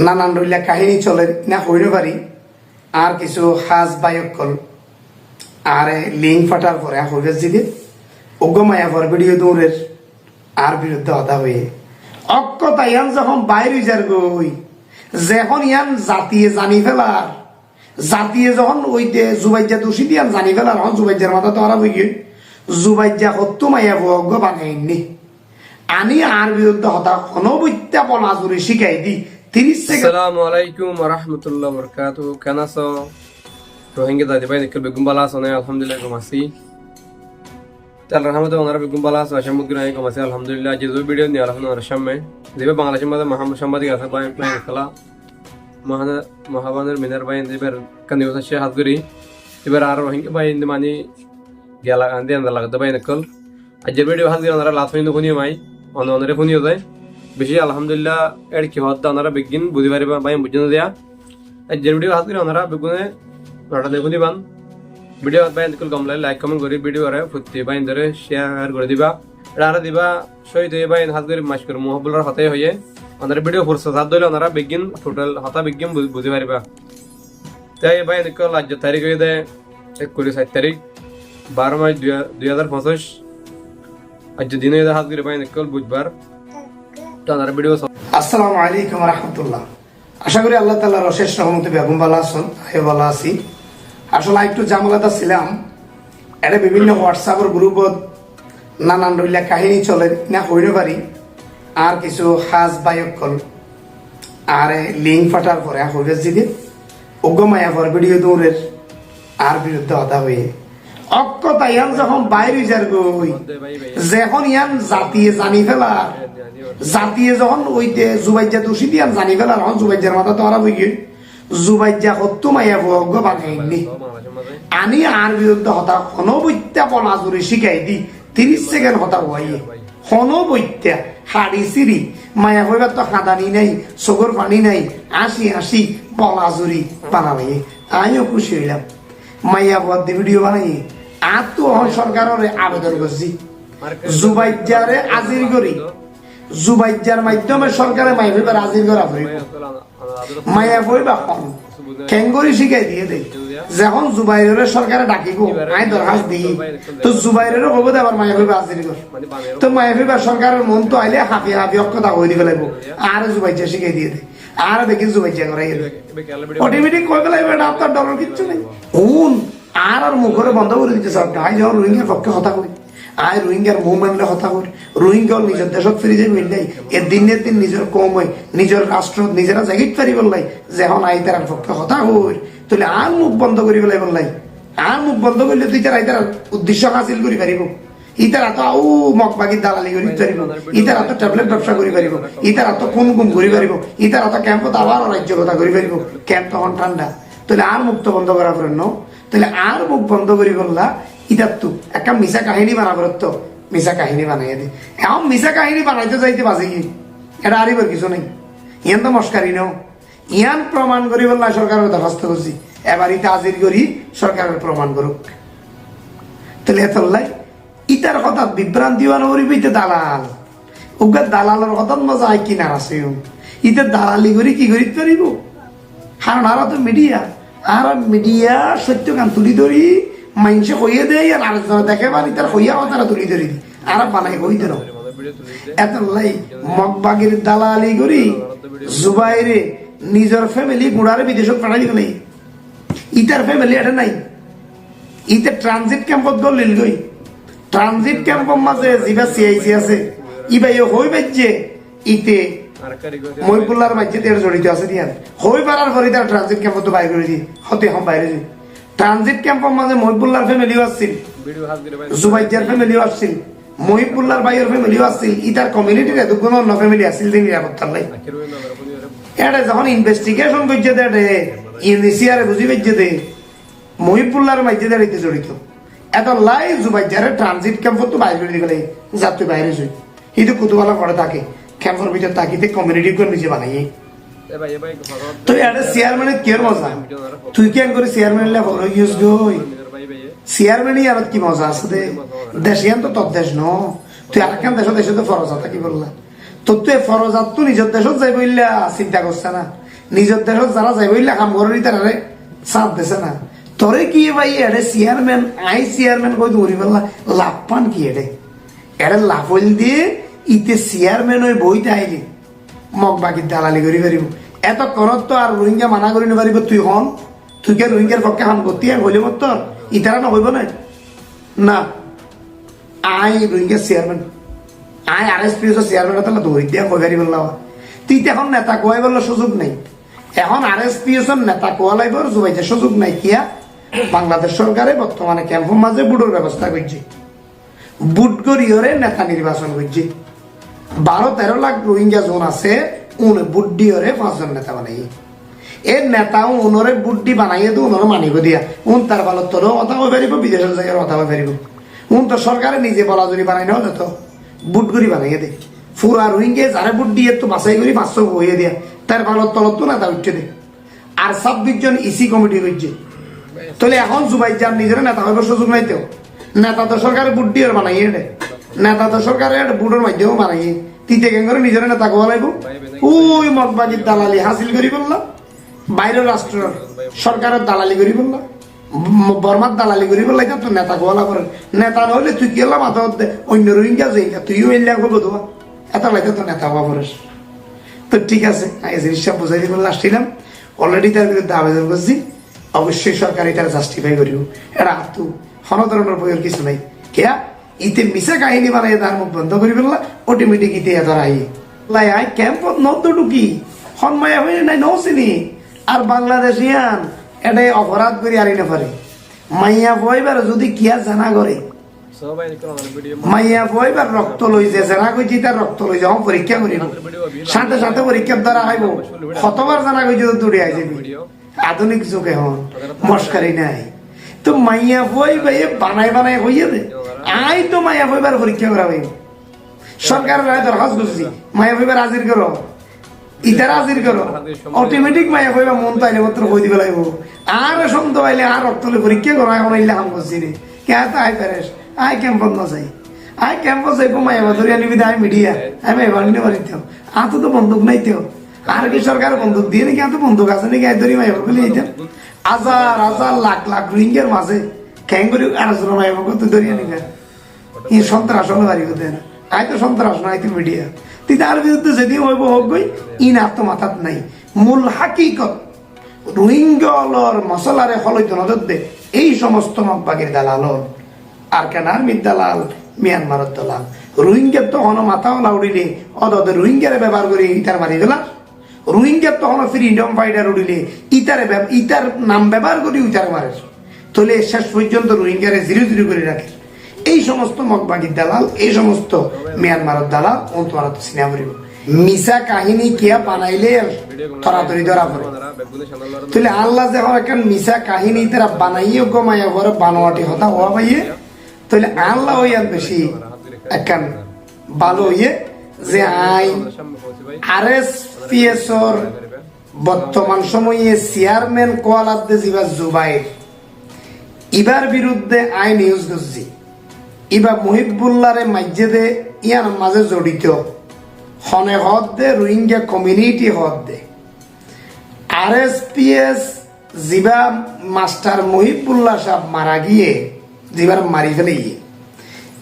নানান রইলা কাহিনী চলে না হইতে পারি আর কিছু হাজ বায়ক কল আর লিঙ্ক ফাটার পরে হইবে যদি অজ্ঞমায়া পর ভিডিও দৌড়ের আর বিরুদ্ধে হতা হয়ে অক্ষতা ইয়ান যখন বাইরে যার গই যখন ইয়ান জাতিয়ে জানি ফেলার জাতিয়ে যখন ওই জুবাইজা দোষী দিয়ান জানি ফেলার হন জুবাইজার মাথা তো আরাম হয়ে জুবাইজা হত্যু মাইয়া অজ্ঞ বানাইনি আনি আর বিরুদ্ধে হতা অনবত্যা পনাজুরি শিখাই দি 30 সেকেন্ড। আসসালামু আলাইকুম ওয়া রাহমাতুল্লাহি ওয়া বারাকাতুহু। কেন আছো রোহিঙ্গা দাদি ভাই নিকল বেগুম বালা আছো না? আলহামদুলিল্লাহ কমাসি তাল রহমতে ওনারা বেগুম বালা আছো আশামুদ্দিন আই কমাসি আলহামদুলিল্লাহ। যে ভিডিও নিয়ে আলোচনার সামনে দিবে বাংলাদেশের মধ্যে মোহাম্মদ সাংবাদিক আছে ভাই প্ল্যান খেলা মহাবানের মিনার ভাই এবার কান্দি বসে হাত করি এবার আর রোহিঙ্গা ভাই মানে গেলা কান্দি আন্দার লাগতে ভাই নিকল আজ যে ভিডিও হাত দিয়ে ওনারা লাস্ট পর্যন্ত শুনিও মাই অনেক শুনিও যায় বেশি আলহামদুলিল্লাহ এর কি হত্যা ওনারা বিজ্ঞান বুঝি পারিবা ভাই বুঝিয়ে দেয়া যে ভিডিও হাত করে ওনারা বেগুনে নটা দেখুন দিবান ভিডিও ভাই নিকল কমলাই লাইক কমেন্ট করি ভিডিও আরে ফুটি ভাই ধরে শেয়ার করে দিবা আর দিবা শহীদ হয়ে ভাই হাত করে মাস করে মহবুলার হাতে হয়ে ওনারা ভিডিও ফুরসত হাত ধরে ওনারা বিজ্ঞান টোটাল হতা বিজ্ঞান বুঝি পারিবা তাই ভাই নিকল আজ তারিখ হয়ে দেয় 29 তারিখ 12 মার্চ 2025 আজ দিন হয়ে হাত করে ভাই নিকল বুধবার। আসসালামু আলাইকুম ওয়া রাহমাতুল্লাহ। আশা করি আল্লাহ তাআলার অশেষ রহমতে বেগম ভালো আছেন, আমিও ভালো আছি। আসলে একটু জামালাতা ছিলাম এটা বিভিন্ন হোয়াটসঅ্যাপের গ্রুপত নানান রইলা কাহিনী চলে না হইতে পারি আর কিছু হাজ বায়ক কল আর লিঙ্ক ফাটার পরে হইবে যদি অজ্ঞমায়া পর ভিডিও দৌড়ের আর বিরুদ্ধে হতা হয়ে অক্ষতা ইয়ান যখন বাইরে যার গই যখন ইয়ান জাতিয়ে জানি ফেলার জাতিয়ে যখন ওই জুবাইজা দোষী দিয়ান জানি ফেলার হন জুবাইজার মাথা তো আরাম হয়ে জুবাইজা হত্যু মাইয়া অজ্ঞ বানাইনি আনি আর বিরুদ্ধে হতা অনবত্যা পনাজুরি শিখাই দি 30 সেকেন্ড হতা হইয়ে অনবত্যা হাড়ি সিঁড়ি মায়া হইবার তো হাঁদানি নাই চোখর পানি নাই আসি আসি পলাজুরি বানাবাই আমিও খুশি হইলাম মাইয়া বদ ভিডিও বানাই আর তো সরকারের আবেদন করছি জুবাইজারে আজির করি জুবাইজার মাধ্যমে সরকারে মাই হইবার আজির করা ফুরিব মায়া হইবা খন কেঙ্গরি শিখাই দিয়ে দেয় যখন জুবাইরের সরকারে ডাকিব আই দরখাস্ত দিই তো জুবাইরেরও হবো দে আবার মায়া হইবা আজির কর তো মায়া হইবা সরকারের মন তো আইলে হাফি হাফি অক্ষতা হয়ে দিবে লাগবো আর জুবাইজা শিখাই দিয়ে দেয় আর দেখি জুবাইজা করাই অটোমেটিক কই পেলাই বেটা আপনার ডলার কিচ্ছু নেই উন আর মুখরে বন্ধ করে দিতে চাপ আই যখন রোহিঙ্গার পক্ষে হতা করি আই রোহিঙ্গার মুভমেন্টে হতা করি রোহিঙ্গা নিজের দেশত ফিরে যাই মিললাই এর দিনের দিন নিজের কম হয় নিজের রাষ্ট্র নিজেরা জাগিত পারি বললাই যখন আই তার পক্ষে হতা হই তাহলে আর মুখ বন্ধ করি বলাই বললাই আর মুখ বন্ধ করলে তুই তার আইতার উদ্দেশ্য হাসিল করি পারিব ইতার এত আউ মগবাগির দালালি করি পারিব ইতার এত ট্যাবলেট ব্যবসা করি পারিব ইতার এত কোন গুম করি পারিব ইতার এত ক্যাম্পত আবার রাজ্যকতা করি পারিব ক্যাম্প তখন ঠান্ডা তাহলে আর মুক্ত বন্ধ করা পড়েন তাহলে আর মুখ বন্ধ করি বললা ইতার তো একটা মিশা কাহিনী বানাবার তো মিশা কাহিনী বানাইয়া দি এখন মিশা কাহিনী বানাইতে যাইতে বাজে কি এটা আরিবার কিছু নেই ইয়ান তো মস্কারি ন ইয়ান প্রমাণ করি বললা সরকারের দরখাস্ত করছি এবার ইটা হাজির করি সরকারের প্রমাণ করুক তাহলে এতলাই ইটার কথা বিভ্রান্তি বানাবি ইতে দালাল ওগার দালালের কথা মজা হয় কিনার আছে ইতে দালালি করি কি করি পারিব কারণ আর তো মিডিয়া আর মিডিয়া সত্য গান তুলি ধরি মানুষে হইয়ে দেয় আর আরেকজন দেখে বা তার হইয়া তারা তুলি ধরি আর বানাই হই দেন এত লাই মগবাগির দালালি করি জুবাইরে নিজের ফ্যামিলি গুড়ারে বিদেশত পাঠাই গেলে ইটার ফ্যামিলি এটা নাই ইতে ট্রানজিট ক্যাম্পত গল লিল গই ট্রানজিট ক্যাম্পর মাঝে যিবা সিআইসি আছে ইবাই হই বাজ্যে ইতে মহিবুল্লাহর মাঝে তের জড়িত আছে দিয়ান হই পারার পরে তার ট্রানজিট ক্যাম্পত বাইর করে দি হতে হম বাইরে যাই ট্রানজিট ক্যাম্পর মাঝে মহিবুল্লাহর ফ্যামিলিও আসছিল জুবাইজার ফ্যামিলিও আসছিল মহিবুল্লাহর ভাইয়ের ফ্যামিলিও আসছিল ইতার কমিউনিটির এত কোনো অন্য ফ্যামিলি আসছিল দিন নিরাপত্তার লাই এটা যখন ইনভেস্টিগেশন করছে দে ইউনিসিআরে বুঝি পেয়েছে দে মহিবুল্লাহর মাঝে দাঁড়িয়ে জড়িত এত লাই জুবাইজারে ট্রানজিট ক্যাম্পত তো বাইর করে দিয়ে গেলে যাত্রী বাইরে যাই কিন্তু কুতুবালা করে থাকে ক্যাম্পের ভিতর তাকিতে কমিউনিটি করে নিজে বানাই তো এটা চেয়ারম্যানের কেয়ার মজা তুই কেন করে চেয়ারম্যান ইউজ গই চেয়ারম্যানই আর কি মজা আছে দে দেশিয়ান তো তোর দেশ ন তুই আর দেশে তো ফরজা থাকি বললা তোর তো ফরজাত তো নিজের দেশত যাই বললা চিন্তা করছে না নিজের দেশত যারা যাই বললে কাম করি তারা চাপ দিছে না তোরে কি ভাই এডে চেয়ারম্যান চেয়ারম্যান কই ধরি বললা লাভ পান কি এডে লাভ হইল দিয়ে ইতে চেয়ারম্যান ওই বইতে আইলি মগ বাকি দালালি করি পারিব এত করত তো আর রোহিঙ্গা মানা করি নিপারিব তুই কে রোহিঙ্গার পক্ষে কাম করতে হইলে মত ইতারা নহইব না রোহিঙ্গা চেয়ারম্যান RSP চেয়ারম্যান তাহলে ধরি দিয়া কই পারি বললা তুই এখন নেতা কয় বললো সুযোগ নাই এখন RSP নেতা কোয়া লাগবে জুবাইতে সুযোগ নাই কিয়া বাংলাদেশ সরকারে বর্তমানে ক্যাম্পের মাঝে বুটের ব্যবস্থা করছে বুট গড়িয়রে নেতা নির্বাচন করছে 12-13 লাখ রোহিঙ্গা জোন আছে বুট ডিওরে 5 জন নেতা বানাই এর নেতাও উনরে বুট ডি বানাইয়ে তো উনরে মানিব দিয়া তার ভালো তোরও কথা হয়ে পারিব বিদেশের জায়গায় কথা হয়ে পারিব তো সরকারে নিজে বলা যদি বানাই নেওয়া যেত বুট গড়ি বানাইয়ে দে ফুরা রোহিঙ্গা যারা বুট দিয়ে তো বাছাই করি 500 হইয়ে দিয়া তার ভালো তলত তো নেতা উঠছে দে আর 26 জন ইসি কমিটি রয়েছে তাহলে এখন জুবাই যার নিজের নেতা হইবার সুযোগ নাই তো নেতা তো সরকারে বুট দিয়ে বানাইয়ে দে নেতা তো সরকারে বুটের মাধ্যমেও বানাইয়ে তিতে কেন করে নিজের নেতা কোয়া লাগবো ওই মগবাগির দালালি হাসিল করি বললাম বাইরের রাষ্ট্র সরকারের দালালি করি বললাম বর্মার দালালি করি বললাম তো নেতা কোয়ালা করেন নেতা নহলে তুই কি এলাম মাথা অন্য রোহিঙ্গা যাইঙ্গা তুইও এলিয়া করবো তোমার এত লাগে তো নেতা হওয়া পড়েস তো ঠিক আছে এই জিনিসটা বুঝাই দিব আসছিলাম অলরেডি তার বিরুদ্ধে আবেদন করছি অবশ্যই সরকার এটা জাস্টিফাই করিব এটা আত্মু কোন ধরনের বইয়ের কিছু নাই কেয়া ইতে মিশা কাহিনী বানাই তার মুখ বন্ধ করি ফেললা অটোমেটিক ইতে এদার আই ক্যাম্পত নদ্দ ঢুকি সন্মায়া হয়ে নাই নচিনি আর বাংলাদেশিয়ান এটাই অপরাধ করি আরি না পারে মাইয়া বইবার যদি কিয়া জানা করে মাইয়া বইবার রক্ত লই যে জানা কইছি তার রক্ত লই যাও পরীক্ষা করি সাথে সাথে পরীক্ষার দ্বারা আইব কতবার জানা কইছি তো দৌড়ে আইছে আধুনিক যুগে হন মস্কারি নাই তো মাইয়া বই বানাই বানাই হইয়া দে তো মাইয়া বইবার পরীক্ষা করা হইব সরকারের রায় দরখাস্ত করছি মাইয়া বইবার হাজির করো ইতারা হাজির করো অটোমেটিক মাইয়া বইবা মন তাইলে মাত্র কই দিবে লাগবো আর সন্ত পাইলে আর রক্তলে পরীক্ষা করো এখন আইলে হাম করছি রে কে তো পারেস ক্যাম্পত না যাই ক্যাম্পত যাইব মাইয়া ধরে আনিবি মিডিয়া এবার নিতে পারি তো বন্দুক নাই আর কি সরকার বন্দুক দিয়ে নাকি এত বন্দুক আছে নাকি ধরি মাইবা বলে হাজার হাজার লাখ লাখ রোহিঙ্গার মাঝে খ্যাং করে আলোচনা মাইবা তুই ধরি আনিবে সন্ত্রাস হলে বাড়ি হতে না তো সন্ত্রাস নয় মিডিয়া তুই তার বিরুদ্ধে যদি হইব হোক গই আর তো মাথাত নাই মূল হাকিকত রোহিঙ্গলর মশলারে হলইত নজর দে এই সমস্ত মগবাগের দালালর আর কেন আর্মির দালাল মিয়ানমারের দালাল রোহিঙ্গার তখন মাথা উড়িলে অদদের রোহিঙ্গারে ব্যবহার করে ইটার মারি গেলা রোহিঙ্গার তখন ফ্রিডম ফাইটার উড়িলে ইটার নাম ব্যবহার করে ইটার মারে তাহলে শেষ পর্যন্ত রোহিঙ্গারে জিরো জিরো করে রাখে এই সমস্ত মগবাগির দালাল এই সমস্ত মিয়ানমারের দালাল তোমার তো সিনেমা করিব মিশা কাহিনী কিয়া বানাইলে তরাতরি ধরা পড়ে তাহলে আল্লাহ যখন একটা মিশা কাহিনী তারা বানাইও কমাইয়া পরে বানোয়াটি হতা হওয়া পাইয়ে তাহলে আল্লাহ হইয়ান বেশি একখান ভালো হইয়ে যে RSPS বর্তমান সময়ে চেয়ারম্যান কোয়ালাদ্দে জিবা জুবাইর ইবার বিরুদ্ধে আইন ইউজ করছি ইবা মুহিবুল্লাহরে মাঝে ইয়ার মাঝে জড়িত হনে হদ দে রোহিঙ্গা কমিউনিটি হদ দে RSPS জিবা মাস্টার মুহিবুল্লাহ সাহেব মারা গিয়ে জিবার মারি ফেলে গিয়ে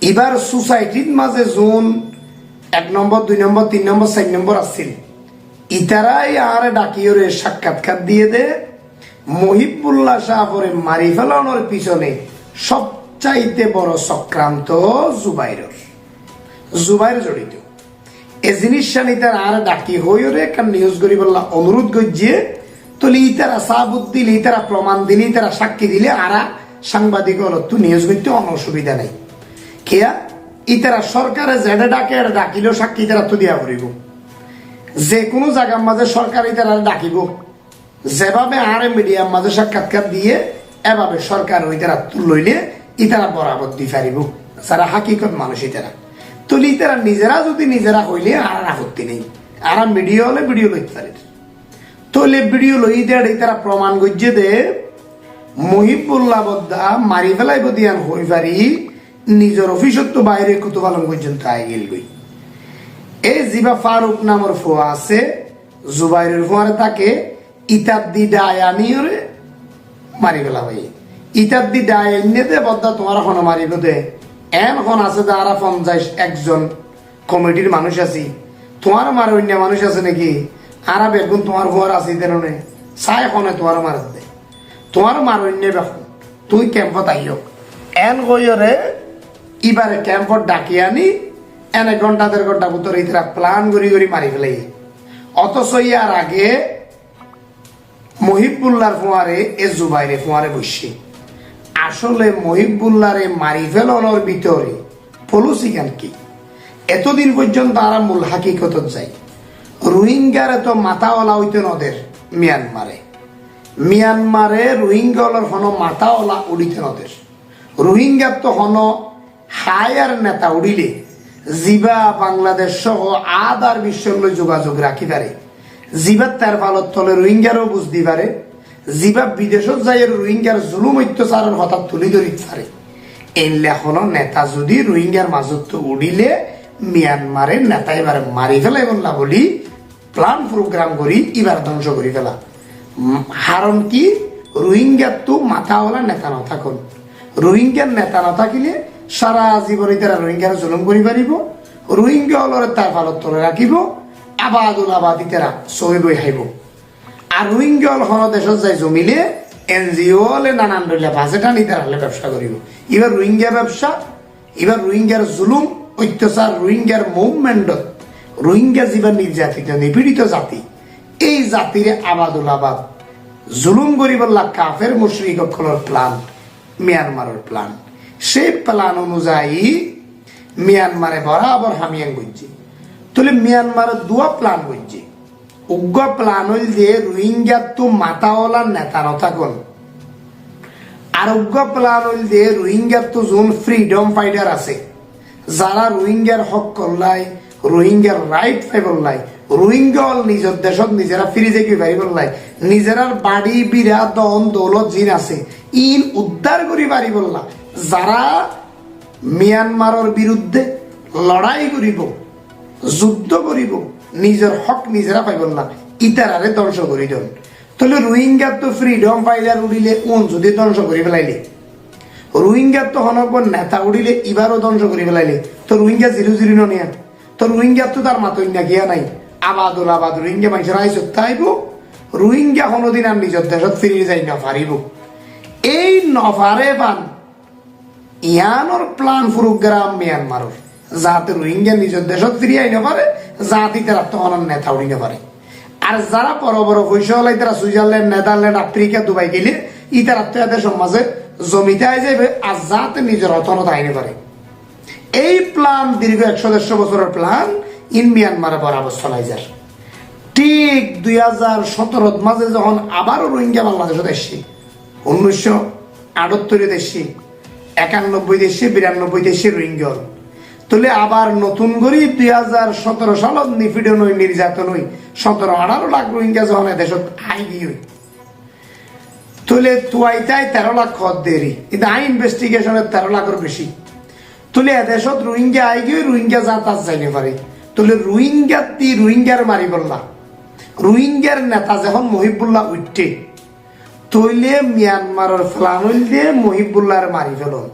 এবার সোসাইটির মাঝে জোন 1 নম্বর 2 নম্বর 3 নম্বর 4 নম্বর আসছিল ইতারাই আর ডাকিওরে সাক্ষাৎকার দিয়ে দে মুহিবুল্লাহ সাহেবরে মারি ফেলানোর পিছনে সবচাইতে বড় চক্রান্ত জুবাইর জড়িত এই জিনিসটা নিতার আর ডাকি হইরে একটা নিউজ করি বললা অনুরোধ গজিয়ে তলি ইতারা সাবুত দিলে ইতারা প্রমাণ দিলে ইতারা সাক্ষী দিলে আর সাংবাদিক তো নিউজ করতে অসুবিধা নাই কেয়া ইতারা সরকারে যেটা ডাকে ডাকিলেও সাক্ষী ইতারা তো দিয়া করিব যে কোনো জায়গার মাঝে সরকার ইতারা ডাকিব যেভাবে আর মিডিয়ার মাঝে সাক্ষাৎকার দিয়ে এভাবে সরকার ইতারা লইলে ইতারা বরাবর দি পারিব যারা হাকিকত মানুষ ইতারা তুলি ইতারা নিজেরা যদি নিজেরা হইলে আর আপত্তি নেই আর মিডিয়া হলে ভিডিও লইতে পারে তোলে ভিডিও লই দেয় ইতারা প্রমাণ গজ্জে দে মুহিবুল্লাহ বদ্দা মারি ফেলাইব দিয়ান হই পারি নিজের অফিসত তো বাইরে কুতুবালন পর্যন্ত আই গেল গই এই জিবা ফারুক নামের ফোয়া আছে জুবাইরের ফোয়ারে তাকে ইতার দি ডায় আনি ওরে মারি ফেলা ভাই ইতার দি ডায় এনে দে বদ্দা তোমার এখন মারিব দে এখন আছে যারা 51 কমিটির মানুষ আছি তোমার মার অন্য মানুষ আছে নাকি আর বেগুন তোমার ঘর আছে দেন চাই এখনে তোমার মার দে তোমার মার অন্য বেগুন তুই ক্যাম্পত আইও এন কইরে ইবারে ক্যাম্পত ডাকি আনি এনে ঘন্টা 1.5 ঘন্টা ভিতরে ইতরা প্ল্যান করি মারি ফেলাই অথচ ইয়ার আগে মহিবুল্লাহর ফুয়ারে এ জুবাইরে ফুয়ারে বসছে আসলে মহিবুল্লাহরে মারি ফেলানোর ভিতরে পলিসি কেন কি এতদিন পর্যন্ত তারা মূল হাকিকত যায় রোহিঙ্গারে তো মাথাওয়ালা হইতে নদের মিয়ানমারে রোহিঙ্গার হন মাথাওয়ালা উড়িতে নদের রোহিঙ্গার তো হন হায়ার নেতা উড়িলে জিবা বাংলাদেশ সহ আদার বিশ্বের যোগাযোগ রাখি পারে জিবার তার পালত তলে রোহিঙ্গারও বুঝতে পারে জিবা বিদেশত যাই রোহিঙ্গার জুলুম অত্যাচারের কথা তুলি ধরিতে পারে এনলে হল নেতা যদি রোহিঙ্গার মাজত উড়িলে মিয়ানমারের নেতা এবার মারি ফেলাই বললা বলি প্ল্যান প্রোগ্রাম করি এবার ধ্বংস করি ফেলা কারণ কি রোহিঙ্গার তো মাথাওয়ালা নেতা না থাকুন রোহিঙ্গার নেতা না থাকিলে সারা জীবনে তারা রোহিঙ্গার জুলুম করি পারিব রোহিঙ্গা হলরে তার পালত তলে রাখিব আবাদুল আবাদি তারা সহি বই খাইব আর রোহিঙ্গা হল হন দেশত যাই জমিলে এনজিও হলে নানান ধরলে বাজেট আনি তারা হলে ব্যবসা করিব এবার রোহিঙ্গা ব্যবসা এবার রোহিঙ্গার জুলুম অত্যাচার রোহিঙ্গার মুভমেন্টত রোহিঙ্গা জীবন নির্যাতিত নিপীড়িত জাতি এই জাতির আবাদুল আবাদ জুলুম করিবল্লা কাফের মুশরিক অক্ষর প্ল্যান মিয়ানমারের প্ল্যান সেই প্ল্যান অনুযায়ী মিয়ানমারে বরাবর হামিয়াং বুঝছি তাহলে মিয়ানমারের দুয়া প্ল্যান বুঝছি উগ্র প্ল্যান হইল যে রোহিঙ্গা তো মাথাওয়ালা নেতা নথাকন আর উগ্র প্ল্যান হইল যে রোহিঙ্গার তো যোন ফ্রিডম ফাইটার আছে যারা রোহিঙ্গার হক করলাই রোহিঙ্গার রাইট পাই বললাই রোহিঙ্গা হল নিজের দেশত নিজেরা ফিরে যাই পাই বললাই নিজেরার বাড়ি বিরা দন দৌলত জিন আছে ইন উদ্ধার করি পারি বললা যারা মিয়ানমারের বিরুদ্ধে লড়াই করিব যুদ্ধ করিব নিজের হক নিজেরা পাই বললা ইতারারে ধ্বংস করি দেন তাহলে রোহিঙ্গার তো ফ্রিডম ফাইটার উড়িলে কোন যদি ধ্বংস করি ফেলাইলে রোহিঙ্গার তো হনক নেতা উড়িলে এবারও ধ্বংস করি ফেলাইলে তো রোহিঙ্গা 0-0 নিয়া তো রোহিঙ্গার তো তার মাতই না গিয়া নাই আবাদুল আবাদ রোহিঙ্গা মানুষের আইস তাইব রোহিঙ্গা কোনোদিন আর নিজের দেশত ফিরিয়ে যাই না পারিব এই নফারে পান ইয়ানোর প্ল্যান প্রোগ্রাম মিয়ানমারের যাতে রোহিঙ্গা নিজের দেশত ফিরিয়ে আইনা পারে জাতি তারা তখন নেতা উড়িতে পারে আর যারা বড় বড় পয়সা হলাই তারা সুইজারল্যান্ড নেদারল্যান্ড আফ্রিকা দুবাই গেলে ই তারা তো এদের সমাজে জমিতে আই যাবে আর যাতে নিজের অতনত আইনে পারে এই প্ল্যান দীর্ঘ 150 বছরের প্ল্যান ইন মিয়ানমারে বরাবর চলাই যায় ঠিক 2017 মাঝে যখন আবারও রোহিঙ্গা বাংলাদেশত এসছি 1978 এসছি 91 দেশে 92 দেশে রোহিঙ্গা হল তাহলে আবার নতুন করে 2017 সালত নিপীড়ন হই নির্যাতন হই 17-18 লাখ রোহিঙ্গা যখন এদেশত আই গিয়ে তাহলে তুয়াইতাই 13 লাখ খত দেরি কিন্তু আই ইনভেস্টিগেশনের 13 লাখের বেশি তাহলে এদেশত রোহিঙ্গা আই গিয়ে রোহিঙ্গা যা তার যাইতে পারে তাহলে রোহিঙ্গার মারি বললা রোহিঙ্গার নেতা যখন মহিবুল্লাহ উঠে তৈলে মিয়ানমারের ফ্লানুল দিয়ে মহিবুল্লাহর মারি ফেলন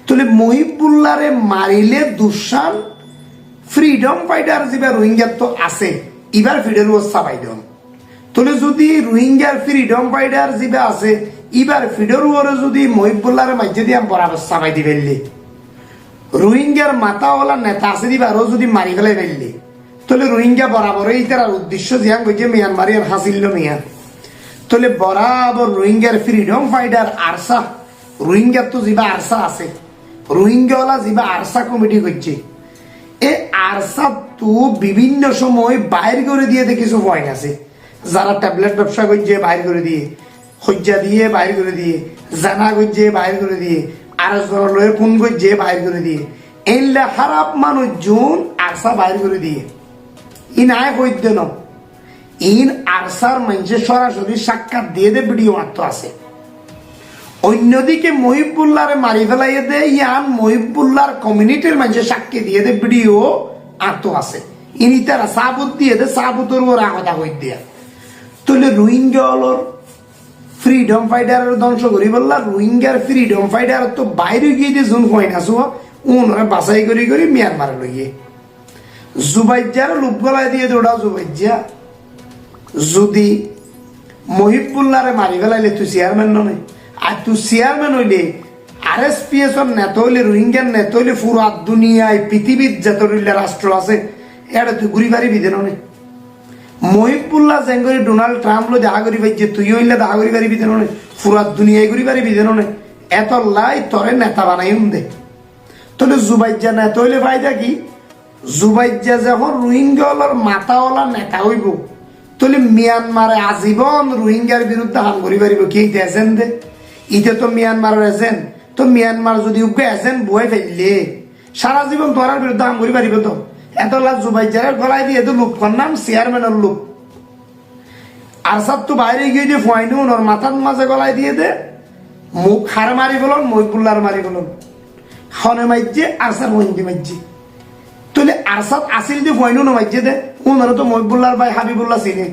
তাহলে মহিবুল্লাহরে মারিলে দুঃসান ফ্রিডম ফাইটার যেবার রোহিঙ্গার তো আছে এবার ফিডের অবস্থা পাইদন তাহলে যদি রোহিঙ্গার ফ্রিডম ফাইটার যেবা আছে এবার ফিডের ওরে যদি মহিবুল্লাহরে মাঝে দিয়ে বরাবর চাপাই দি ফেললি রোহিঙ্গার মাথাওয়ালা নেতা আছে দিবারও যদি মারি ফেলাই ফেললি তাহলে রোহিঙ্গা বরাবরই তার উদ্দেশ্য জিয়াং গিয়ে মিয়ানমারিয়ার হাসিল মিয়া তাহলে বরাবর রোহিঙ্গার ফ্রিডম ফাইটার আরসা রোহিঙ্গার তো যেবা আরসা আছে রোহিঙ্গাওয়ালা যেবা আরসা কমিটি করছে এই আরসা তো বিভিন্ন সময় বাইর করে দিয়ে কিছু পয়েন্ট আছে যারা ট্যাবলেট ব্যবসা করছে বাইর করে দিয়ে হজ্জা দিয়ে বাইর করে দিয়ে জানা করছে বাইর করে দিয়ে আর লয়ে ফোন করছে বাইর করে দিয়ে এনলে খারাপ মানুষ জুন আরসা বাইর করে দিয়ে ইন আয় বৈদ্য ন ইন আরসার মানুষে সরাসরি সাক্ষাৎ দিয়ে দে ভিডিও মাত্র আছে অন্যদিকে মহিবুল্লাহরে মারি ফেলাইয়ে দে ইয়ান মহিবুল্লাহর কমিউনিটির মানুষের সাক্ষী দিয়ে দে ভিডিও আত্ম আছে ইনি তারা সাবুত দিয়ে দে সাবুতের ওরা কথা কই দিয়া তাহলে রোহিঙ্গা হলো ফ্রিডম ফাইটারের ধ্বংস করি বললা রোহিঙ্গার ফ্রিডম ফাইটার তো বাইরে গিয়ে যে জোন হয় না শুভ উনরা বাছাই করি করি মিয়ানমার লইয়ে জুবাইজার লোক গলায় দিয়ে দৌড়া জুবাইজা যদি মহিবুল্লাহরে মারি ফেলাইলে তুই চেয়ারম্যান নয় আর তুই চেয়ারম্যান হইলে RSPS এর নেতা হইলে রোহিঙ্গার নেতা হইলে পুরো দুনিয়ায় পৃথিবীর যত রাষ্ট্র আছে এটা তুই ঘুরি বাড়ি বিধে নয় মহিবুল্লাহ জেঙ্গরি ডোনাল্ড ট্রাম্প লো দেখা করি পাইছে তুই হইলে দেখা করি পারি বিধে নয় পুরা দুনিয়ায় ঘুরি বাড়ি বিধে নয় এত লাই তরে নেতা বানাই দে তাহলে জুবাইজা নেতা হইলে ফায়দা কি জুবাইজা যখন রোহিঙ্গার মাথাওয়ালা নেতা হইব তাহলে মিয়ানমারে আজীবন রোহিঙ্গার বিরুদ্ধে হাম করি পারিব কি এজেন্ট দে ইতে তো মিয়ানমারের এজেন্ট তো মিয়ানমার যদি উগ্র এজেন্ট বয়ে ফেললে সারা জীবন তোমার বিরুদ্ধে হাম করি পারিব তো এত লাভ জুবাইজারের গলায় দিয়ে তো লোক নাম চেয়ারম্যানের লোক আর সব তো বাইরে গিয়ে যে ফয়নুন ওর মাথার মাঝে গলায় দিয়ে দে মুখ হার মারি বলুন মহিবুল্লার মারি বলুন হনে মাইজে আর সার মহিন্দি মাইজে তাহলে আরসাদ আসিল যে ফয়নুন মাইজে দে উনারও তো মহিবুল্লার ভাই হাবিবুল্লাহ চিনে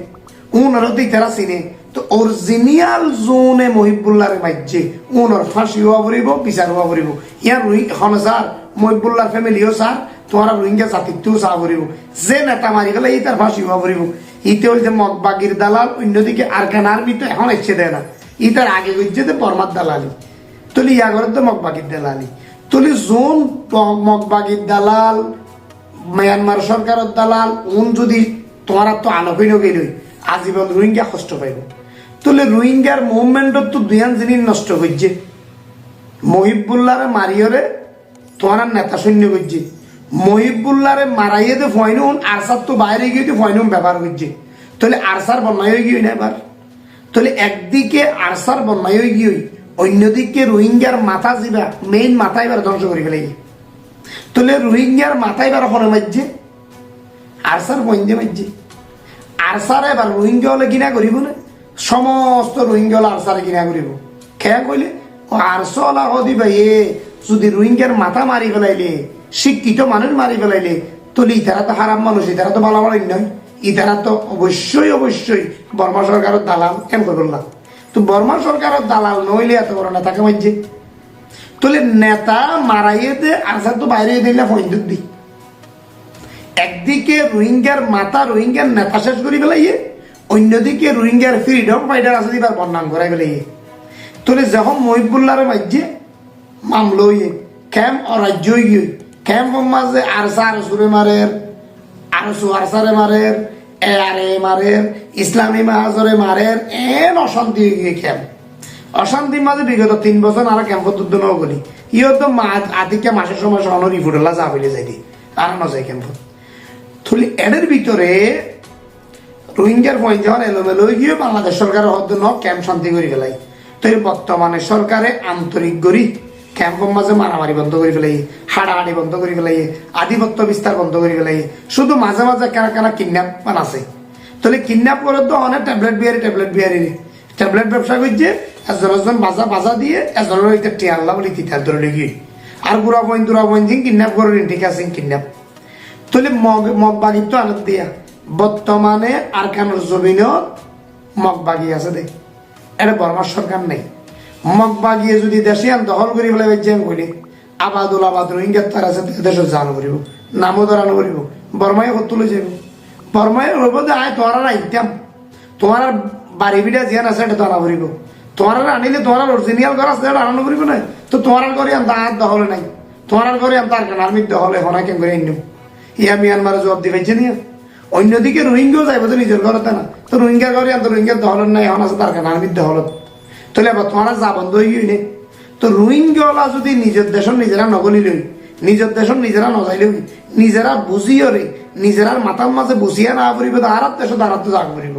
উনারও তো ইতারা চিনে তো অরিজিনাল জোনে মহিবুল্লার মাইজে উনার ফাঁসি হওয়া পড়িব বিচার হওয়া পড়িব ইয়ার হনে স্যার মহিবুল্লার ফ্যামিলিও স্যার তোমার রোহিঙ্গা জাতিত্বও চা পড়িব যে নেতা মারি গেলে এই তার ফাঁসি হওয়া পড়িব ইতে হইতে মগবাগির দালাল অন্যদিকে আরকান আর্মি তো এখন ইচ্ছে দেয় না ইতার আগে গিয়ে পরমার দালালি তুলি ইয়া করে তো মগবাগির দালালি তুলি জোন মগবাগির দালাল মিয়ানমার সরকারের দালাল উন যদি তোমার তো আনকই নগেল আজীবন রোহিঙ্গা কষ্ট পাইব তাহলে রোহিঙ্গার মুভমেন্টত তো দুইয়ান জিনিস নষ্ট হয়েছে মহিবুল্লারে মারিয়রে তোমার নেতা সৈন্য করছে মহিবুল্লারে মারাইয়ে দে ফয়নুন আরসার তো বাইরে গিয়ে ফয়নুন ব্যবহার করছে তাহলে আরসার বন্যায় হয়ে গিয়ে না এবার তাহলে একদিকে আরসার বন্যায় হয়ে গিয়ে অন্যদিকে রোহিঙ্গার মাথা যাবা মেইন মাথা এবার ধ্বংস করে ফেলে তাহলে রোহিঙ্গার মাথায় এবার হনে মারছে আরসার বন্ধে মারছে আরসার এবার রোহিঙ্গা হলে কিনা করিব না সমস্ত রোহিঙ্গা হলে আরসারে কিনা করিব খেয়া কইলে আরসলা হদি ভাই যদি রোহিঙ্গার মাথা মারি ফেলাইলে শিক্ষিত মানুষ মারি ফেলাইলে তাহলে ইতারা তো খারাপ মানুষ ইতারা তো ভালো ভালো নয় ইতারা তো অবশ্যই অবশ্যই বর্মা সরকারের দালাল কেন করলাম তো বর্মা সরকারের দালাল নইলে এত বড় নেতাকে মারছে তাহলে নেতা মারাইয়ে দে আরসার তো বাইরে দিলে ফৈন্দুক দি একদিকে রোহিঙ্গার মাথা রোহিঙ্গার নেতা শেষ করি ফেলাইয়ে অন্যদিকে রোহিঙ্গার ফ্রিডম ফাইটার আছে দিবার বর্ণাম করাই ফেলাইয়ে তাহলে যখন মহিবুল্লাহরে মারছে মামলো হইয়ে ক্যাম্প অরাজ্য গিয়ে ক্যাম্প মাঝে আরসা আরসুরে মারের আরসু আরসারে মারের এআরএ মারের ইসলামী মাহাজরে মারের এন অশান্তি হয়ে গিয়ে ক্যাম্প অশান্তির মাঝে বিগত 3 বছর আর ক্যাম্প যুদ্ধ ন গলি ইও তো আতিকে মাসের সময় সহন রিফুটলা যা হইলে যাই দি আর ন যায় ক্যাম্প থলি এদের ভিতরে রোহিঙ্গার পয়েন্ট যখন এলোমেলো গিয়ে বাংলাদেশ সরকারের হদ্দ ন ক্যাম্প শান্তি করে ফেলাই তো বর্তমানে সরকারে আন্তরিক করি ক্যাম্পের মাঝে মারামারি বন্ধ করে ফেলাই হাড়াহাড়ি বন্ধ করে ফেলাই আধিপত্য বিস্তার বন্ধ করে ফেলাই শুধু মাঝে মাঝে কারা কারা কিডন্যাপ আছে তাহলে কিডন্যাপ করে তো অনেক ট্যাবলেট বিহারি ট্যাবলেট ব্যবসা করছে একজন বাজা দিয়ে একজনের টিয়াল্লা বলে তিতার ধরে গিয়ে আর গুড়া বইন দিন কিডন্যাপ করে ঠিক আছে কিডন্যাপ তাহলে মগবাগির তো আনত দিয়া বর্তমানে আরকানের জমিনত মগবাগি আছে দেখ এটা বর্মার সরকার নেই মগবাগিয়ে যদি দেশিয়ান দখল করি ফেলে কইলে আবাদ রোহিঙ্গার তার আছে দেশ জানো করিব নামও ধরানো করিব বর্মায় কত তুলে যাব বর্মায় রব যে আয় তোমার আইতাম তোমার বাড়ি বিড়া জিয়ান আছে এটা ধরা করিব তোমার আনিলে তোমার অরিজিনাল ঘর আছে এটা আনানো করিব না তো তোমার ঘরে আমি তার দখলে নাই তোমার ঘরে আমি তার আর্মির দখলে হনা কেন করে আনিম ইয়া মিয়ানমারে জবাব দি পাইছে নিয়া অন্যদিকে রোহিঙ্গাও যাইব তো নিজের ঘরতে না তো রোহিঙ্গার ঘরে আমি রোহিঙ্গার দখলের নাই এখন আছে তার আর্মির দখলত তাহলে আবার তোমার যা বন্ধ হয়ে গিয়ে তো রোহিঙ্গাওয়ালা যদি নিজের দেশ নিজেরা নগলিল নিজের দেশ নিজেরা নজাইলে নিজেরা বুঝিও রে নিজেরা মাথার মাঝে বুঝিয়া না পড়িব আর দেশ আর তো যাগ পড়িব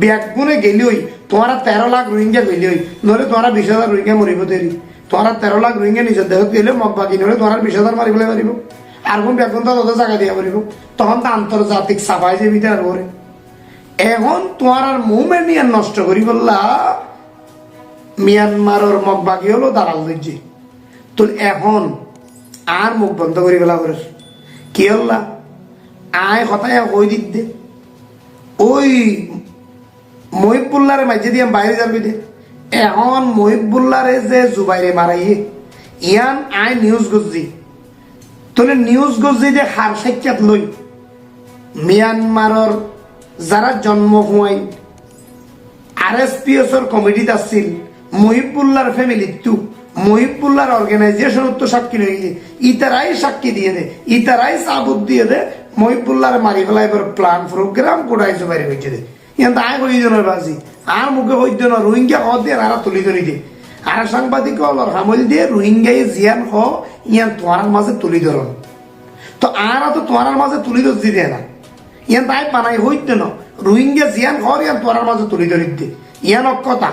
ব্যাগ গুনে গেলেই তোমার 13 লাখ রোহিঙ্গা গেলেই নলে তোমার 20,000 রোহিঙ্গা মরিব তৈরি তোমার 13 লাখ রোহিঙ্গা নিজের দেশ গেলে মগবাগি নলে তোমার 20,000 মারি ফেলে পারিব আর কোন ব্যাগ তো তত জায়গা দিয়া পারিব তখন তো আন্তর্জাতিক সাফাই যে ভিতরে করে এখন তোমার আর মুভমেন্ট নিয়ে নষ্ট করি বললা মিয়ানমারের মগবাগি হলো দালাল দিচ্ছে তো এখন আর মুখ বন্ধ করে গেলা করে কি হল্লা আয় কথায় কই দিত দে ওই মহিবুল্লারে মাঝে দিয়ে বাইরে যাবি দে এখন মহিবুল্লারে যে জুবাইরে মারাইয়ে ইয়ান আই নিউজ গজি তোলে নিউজ গজি দে হার সাক্ষাৎ লই মিয়ানমারর যারা জন্ম হুয়াই RSPS কমিটিত আছিল মহিবুল্লার ফ্যামিলি টু মহিবুল্লার অর্গানাইজেশন তো সাক্ষী হয়ে গিয়ে ইতারাই সাক্ষী দিয়ে দে ইতারাই সাবুত দিয়ে দে মহিবুল্লার মারি ফেলাইবার প্ল্যান প্রোগ্রাম কোটাই বাইরে হয়েছে দে ইয়ান তাই হয়ে জনের বাজি আর মুখে হইতে না রোহিঙ্গা হ দিয়ে আর তুলি ধরি দে আর সাংবাদিক হামল দিয়ে রোহিঙ্গাই জিয়ান হ ইয়ান তোমার মাঝে তুলি ধরন তো আর তো তোমার মাঝে তুলি ধর দি দেয় না ইয়ান তাই পানাই হইতে না রোহিঙ্গা জিয়ান ঘর ইয়ান তোমার মাঝে তুলি ধরি দে ইয়ান কথা